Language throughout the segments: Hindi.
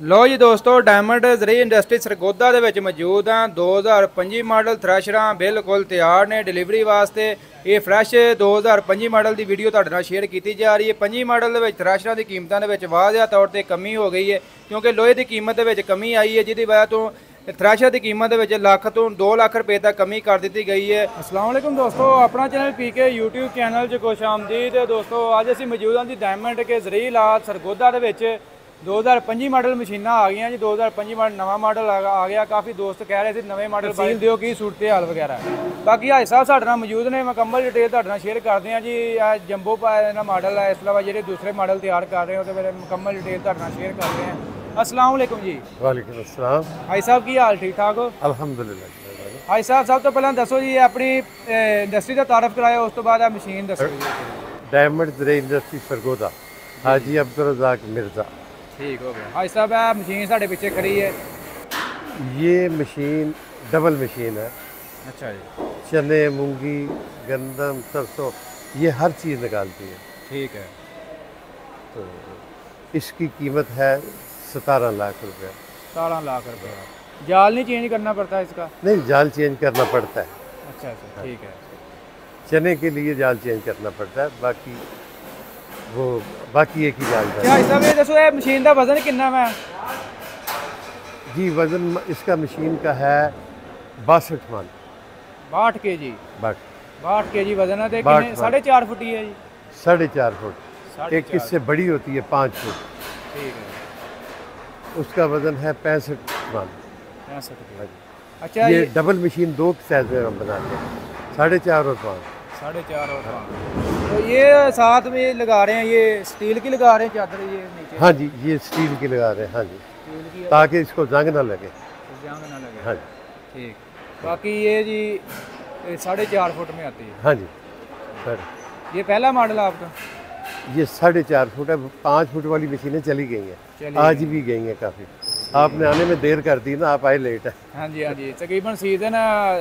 लो जी दोस्तों, डायमंड जरी इंडस्ट्री सरगोदा दे विच मौजूद हाँ। 2025 मॉडल थ्रैशरां बिल्कुल तैयार ने डिलीवरी वास्ते। ये फ्रैश 2025 मॉडल की वीडियो तुहाडे नाल शेयर की जा रही है। 25 मॉडल दे विच थ्रैशरां की कीमतां दे विच वाज़ह तौर पर कमी हो गई है, क्योंकि लोहे की कीमत दे विच कमी आई है, जिसकी वजह तो थ्रैशर की कीमत दे लाख तो 2 लाख रुपए तक कमी कर दी गई है। अस्सलाम वालेकुम दोस्तों, अपना चैनल पीके यूट्यूब चैनल च खुश आमदीद। दोस्तों अज असीं मौजूद हाँ जी डायमंड के जरी लात सरगोदा दे विच 2025 मॉडल मशीनां आ गई जी। 2025 मॉडल नवा मॉडल आ गया। काफ़ी दोस्त कह रहे थे नवे मॉडल सील दिओ की सूरत हाल वगैरह। बाकी हाई साहब साढ़े नाल मौजूद ने, मुकम्मल डिटेल तुहाडे नाल शेयर करते हैं जी। जंबो का मॉडल है, इस अलावा जो दूसरे मॉडल तैयार कर रहे हो तो फिर मुकम्मल डिटेल तुहाडे नाल शेयर करते हैं। अस्सलाम वालेकुम जी। वालेकुम अस्सलाम। हाई साहब की हाल ठीक ठाक हो? अल्हम्दुलिल्लाह। हाई साहब सब तो पहले दसो जी अपनी इंडस्ट्री का तारफ कराया, उस तो बाद मशीन दसो जी। डायमंड जरी इंडस्ट्री सरगोदा, हाजी अब्दुल रज़ाक मिर्ज़ा। ठीक हो गया। हाई साहब है मशीन साढ़े पीछे खड़ी है। ये मशीन डबल मशीन है। अच्छा जी। चने, मूंगी, गंदम, सरसों, ये हर चीज़ निकालती है। ठीक है। तो इसकी कीमत है 17 लाख रुपया। 17 लाख रुपया। जाल नहीं चेंज करना पड़ता इसका? नहीं, जाल चेंज करना पड़ता है। अच्छा अच्छा, ठीक है। चने के लिए जाल चेंज करना पड़ता है, बाकी एक ही जाल है। क्या हिसाब ये दसो, ये मशीन का वजन कितना है? जी वज़न इसका मशीन का है 62 मन। 62 kg। 62 kg वजन है। 4.5 फुट ही है जी। 4.5 फुट। एक इससे बड़ी होती है 5 फुट। ठीक है। उसका वजन है 65 मन। 65 kg। अच्छा, ये डबल मशीन 2 साइज में हम बनाते हैं, 4.5 और 5। 4.5 और 5। तो ये साथ में लगा रहे हैं, ये स्टील की लगा रहे हैं चादर ये नीचे? हाँ जी, ये स्टील की लगा रहे हैं। हाँ जी, ताकि इसको जंग ना लगे। जंग ना लगे। हाँ जी। ठीक। बाकी ये जी 4.5 फुट में आती है। हाँ जी सर। ये पहला मॉडल है आपका? ये 4.5 फुट है। 5 फुट वाली मशीनें चली गई हैं, आज भी गई हैं काफ़ी। आपने आने में देर कर दी ना, आप आए लेट है। हाँ जी हाँ जी, तकरीबन सीजन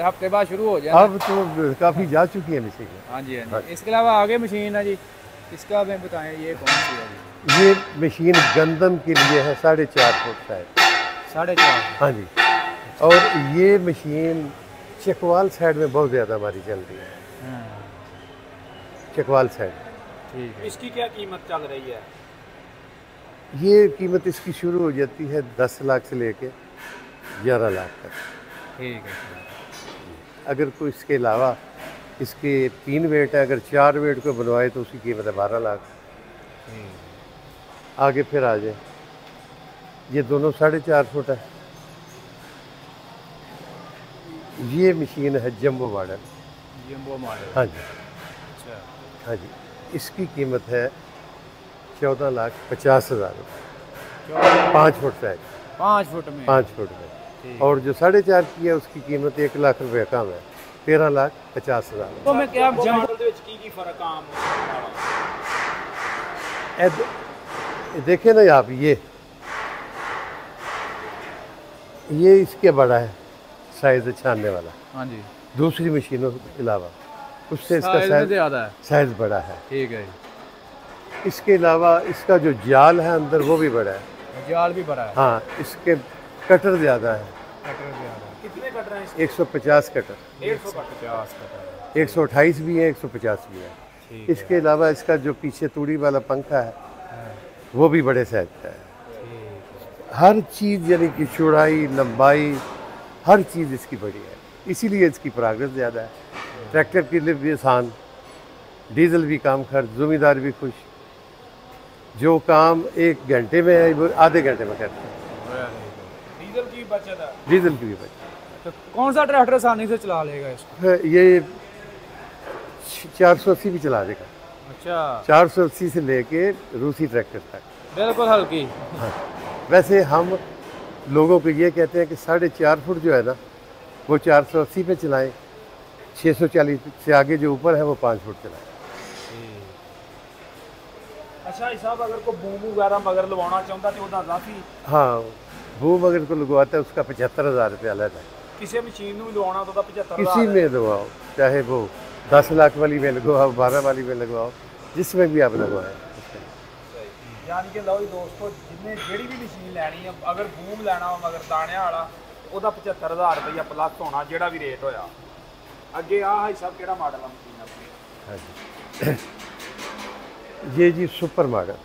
हफ्ते बाद शुरू हो जाए। अब तो काफ़ी जा चुकी है मशीन। हाँ जी हाँ जी। इसके अलावा आगे मशीन है जी, इसका हमें बताएं ये कौन सी है जी? ये मशीन गंदम के लिए है, 4.5 फुट साइड। 4.5? हाँ जी। और ये मशीन चकवाल साइड में बहुत ज़्यादा हमारी चल रही है। चकवाल साइड। ठीक है। इसकी क्या कीमत चल रही है? ये कीमत इसकी शुरू हो जाती है 10 लाख से लेके 11 लाख तक। ठीक है। अगर कोई इसके अलावा इसके 3 वेट है, अगर 4 वेट को बनवाए तो उसकी कीमत है 12 लाख। आगे फिर आ जाए, ये दोनों 4.5 फुट है। ये मशीन है जंबो मॉडल। Jumbo model? हाँ जी। अच्छा। हाँ जी, इसकी कीमत है 14,50,000 रुपये। 5 फुट साइज। 5 फुट में? 5 फुट में। और जो 4.5 की है उसकी कीमत 1 लाख रुपये कम है, 13,50,000। तो मैं क्या देखे ना आप, ये इसके बड़ा है साइज छानने वाला। हाँ जी। दूसरी मशीनों के अलावा उससे इसका साइज बड़ा है। ठीक है। इसके अलावा इसका जो जाल है अंदर वो भी बड़ा है। जाल भी बड़ा है? हाँ, इसके कटर ज़्यादा है। कटर ज़्यादा? कितने कटर हैं? 150 कटर। 150 कटर। 128 भी है, 150 भी है। इसके अलावा इसका जो पीछे तूड़ी वाला पंखा है वो भी बड़े साइज का है। हर चीज़ यानी कि चौड़ाई, लंबाई, हर चीज़ इसकी बड़ी है, इसीलिए इसकी प्रोग्रेस ज़्यादा है। ट्रैक्टर के लिए भी आसान, डीजल भी कम खर्च, ज़मींदार भी खुश। जो काम 1 घंटे में है वो आधे घंटे में करते हैं। डीजल की बचत है? डीजल की भी बचत। तो कौन सा ट्रैक्टर आसानी से चला लेगा इसको? ये 480 भी चला देगा। अच्छा। 480 से लेके रूसी ट्रैक्टर तक बिल्कुल हल्की। हाँ। वैसे हम लोगों को ये कहते हैं कि 4.5 फुट जो है ना वो 480 पे चलाएं, 640 से आगे जो ऊपर है वो 5 फुट चलाएं। अच्छा हिसाब, अगर कोई बूम वगैरह मगर लगवाना चाहता तो उसका काफ़ी? हाँ, बूम अगर को लगवाता है उसका 75,000 रुपया अलग है। किसी मशीन में लगवाना तो 75,000? किसी में लगवाओ, चाहे वो 10 लाख वाली में लगवाओ, 12 वाली में लगवाओ, जिसमें भी आप लगवाएं। यानी कि लो जी दोस्तों जिन्हें जेड़ी भी मशीन लैनी है अगर बूम लेना हो मगर दाने वाला ਉਹਦਾ 75000 रुपया प्लस होना जेड़ा भी रेट होया अगे आ भाई साहब केड़ा मॉडल है मशीन अपनी ये जी सुपर मॉडल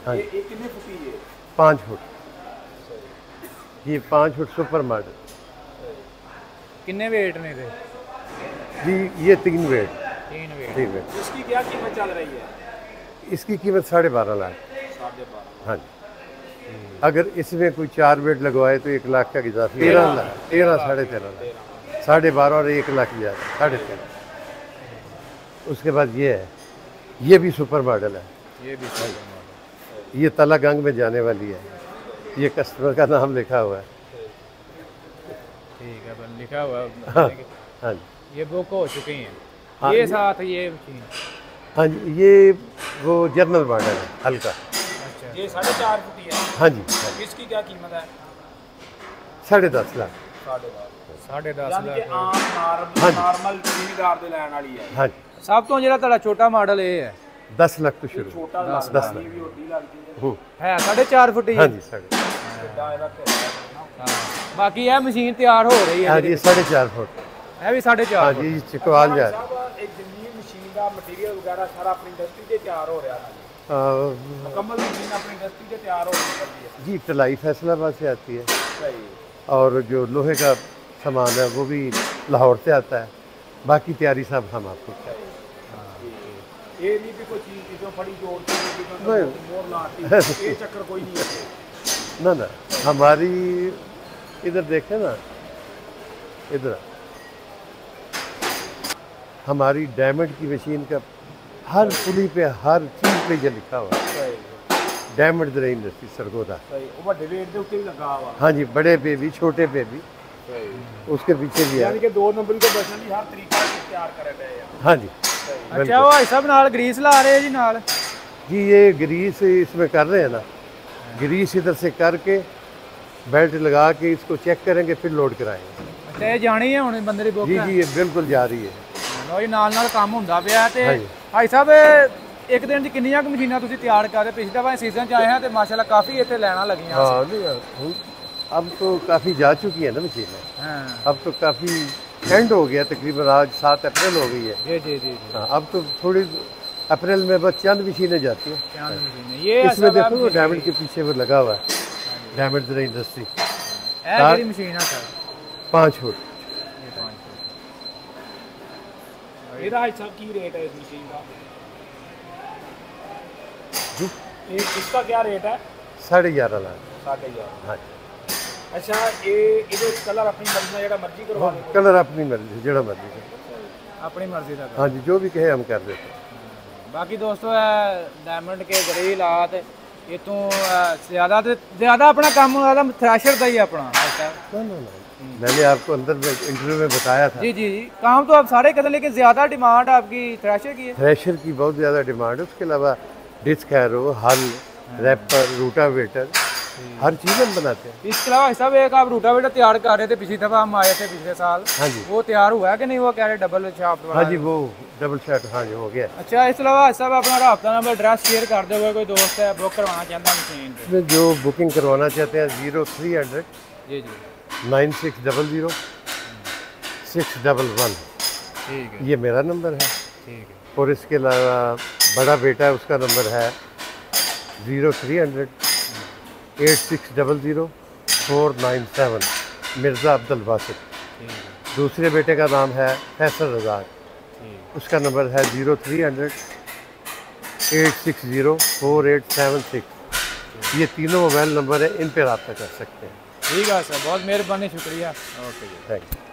हाँ ये कितने फुट की है 5 फुट ये 5 फुट सुपर मॉडल कितने वेट ने थे जी ये 3 वेट इसकी क्या कीमत चल रही है इसकी कीमत 12.5 लाख 12.5 हाँ जी अगर इसमें कोई 4 बेड लगवाए तो 1 लाख का इजाफा 13 लाख 13 13.5 लाख 12.5 और 1 लाख ज़्यादा 13.5 उसके बाद ये है ये भी सुपर मॉडल है ये तला गंग में जाने वाली है ये कस्टमर का नाम लिखा हुआ है ठीक है लिखा हुआ है हाँ जी ये बुक हो चुकी हैं हाँ, ये साथ ये मशीन हाँ जी ये वो जर्नल मॉडल है हल्का अच्छा ये 4.5 फुट है हाँ जी इसकी क्या कीमत है 10.5 लाख 10.5 हाँ जी। नॉर्मल जिमीदार दे ਲੈਣ ਵਾਲੀ ਹੈ हाँ जी ਸਭ ਤੋਂ ਜਿਹੜਾ ਤੁਹਾਡਾ ਛੋਟਾ ਮਾਡਲ ਇਹ ਹੈ 10 लाख तो शुरू ਛੋਟਾ 10 लाख ਵੀ ਹੋਡੀ ਲੱਗਦੀ हूँ। ਹੈ 4.5 ਫੁੱਟ ਹੀ हाँ ਹੈ जी साढ़े ਕਿੱਦਾਂ ਇਹਦਾ ਹਾਂ ਬਾਕੀ ਇਹ ਮਸ਼ੀਨ ਤਿਆਰ ਹੋ ਰਹੀ ਹੈ हाँ जी 4.5 फुट ਇਹ ਵੀ 4.5 हाँ जी चिकवाल जा ਇੱਕ ਜਿੰਨੀ ਮਸ਼ੀਨ ਦਾ ਮਟੀਰੀਅਲ ਵਗੈਰਾ ਸਾਰਾ ਆਪਣੀ ਇੰਡਸਟਰੀ ਤੇ ਤਿਆਰ ਹੋ ਰਿਹਾ ਹੈ ਮੁਕੰਮਲ मशीन अपनी इंडस्ट्री से तैयार हो रही है जी तलाई फैसलाबाद से आती है सही और जो लोहे का सामान है वो भी लाहौर से आता है बाकी तैयारी सब हम आपको ये नहीं भी कोई चीज जो बड़ी जोड़ के मोर लाती ये चक्कर कोई नहीं है ना ना हमारी इधर देखें ना इधर हमारी डायमंड की मशीन का हर पुली पे हर चीज़ पे ये लिखा हुआ है डायमंड दरे इंडस्ट्री सरगोदा हाँ जी बड़े पे भी छोटे पे भी उसके पीछे भी है यानी कि 2 नंबर के बचन भी हर तरीका से तैयार करे गए हैं हाँ जी अच्छा भाई साहब नाल ग्रीस ला रहे हैं जी नाल जी ये ग्रीस इसमें कर रहे हैं ना ग्रीस इधर से करके बेल्ट लगा के इसको चेक करेंगे फिर लोड कराएंगे अच्छा ये जानी है हुण बंदे दी बुक जी जी ये बिल्कुल जा रही है ਲੋ ਜੀ ਨਾਲ ਨਾਲ ਕੰਮ ਹੁੰਦਾ ਪਿਆ ਤੇ ਹਾਂਜੀ। ਭਾਈ ਸਾਹਿਬ ਇੱਕ ਦਿਨ 'ਚ ਕਿੰਨੀਆਂ ਕੁ ਮਸ਼ੀਨਾਂ ਤੁਸੀਂ ਤਿਆਰ ਕਰਦੇ ਪਿਛਲੇ ਦਫਾ ਸੀਜ਼ਨ 'ਚ ਆਏ ਹਾਂ ਤੇ ਮਾਸ਼ਾਅੱਲਾ ਕਾਫੀ ਇੱਥੇ ਲੈਣਾ ਲੱਗੀਆਂ हाँ नहीं अब तो काफ़ी जा चुकी है ना मशीनें हाँ अब तो काफ़ी एंड हो गया तकरीबन आज 7 अप्रैल हो गई है जी जी जी जी हाँ, अब तो थोड़ी अप्रैल में बस चंद मशीनें जाती हैं क्या मशीनें ये इसमें देखो वो डायमंड के पीछे वो लगा हुआ है डायमंड दरे इंडस्ट्री ਇਹ ਜਿਹੜੀ ਮਸ਼ੀਨ ਆ ਸਰ 5 फुट ਇਹਦਾ ਭਾਈ ਸਾਹਿਬ ਕੀ ਰੇਟ ਹੈ ਇਸ ਮਸ਼ੀਨ ਦਾ ये इसका क्या रेट है 11.5 लाख 11.5 हाँ अच्छा ये ਇਹਦੇ ਕਲਰ ਆਪਣੀ ਮਰਜ਼ੀ ਨਾਲ ਜਿਹੜਾ ਮਰਜ਼ੀ ਕਰਵਾ ਲਓ कलर अपनी मर्जी जड़ा मर्जी से। ਆਪਣੀ ਮਰਜ਼ੀ ਦਾ हाँ जी जो भी कहे हम कर देते हैं बाकी दोस्तों डायमंड के गरील हाथ ये तो ज्यादा अपना काम थ्रैशर का ही अपना ना ना ना मैंने आपको अंदर में इंटरव्यू में बताया था जी जी जी काम तो आप सारे करते हैं लेकिन ज्यादा डिमांड आपकी थ्रैशर की है थ्रेशर की बहुत ज़्यादा डिमांड है उसके अलावा डिस्क हैरो हल रैपर रूटावेटर हर चीज़ हम बनाते हैं इसके अलावा सब एक आप रूटावेटर तैयार कर रहे थे पिछली दफा हम आए थे पिछले साल हाँ जी वो तैयार हुआ है कि नहीं वो कह रहे डबल शाफ्ट वाला हाँ जी वो डबल शर्ट हाँ जी हो गया अच्छा इस अलावा सब अपना राब्ता नंबर एड्रेस शेयर कर दो कोई दोस्त है बुक करवाना चाहता है मशीन इसमें जो बुकिंग करवाना चाहते हैं 0300 जी जी 9600 611 ठीक है ये मेरा नंबर है ठीक है और इसके अलावा बड़ा बेटा है उसका नंबर है 0300 8600 497 मिर्ज़ा अब्दुल बासित ठीक है दूसरे बेटे का नाम है फैसल रज़ाक ठीक उसका नंबर है 0300 860 4876 ये तीनों मोबाइल नंबर है इन पर रब्ता कर सकते हैं ठीक है सर बहुत मेहरबानी शुक्रिया ओके जी थैंक यू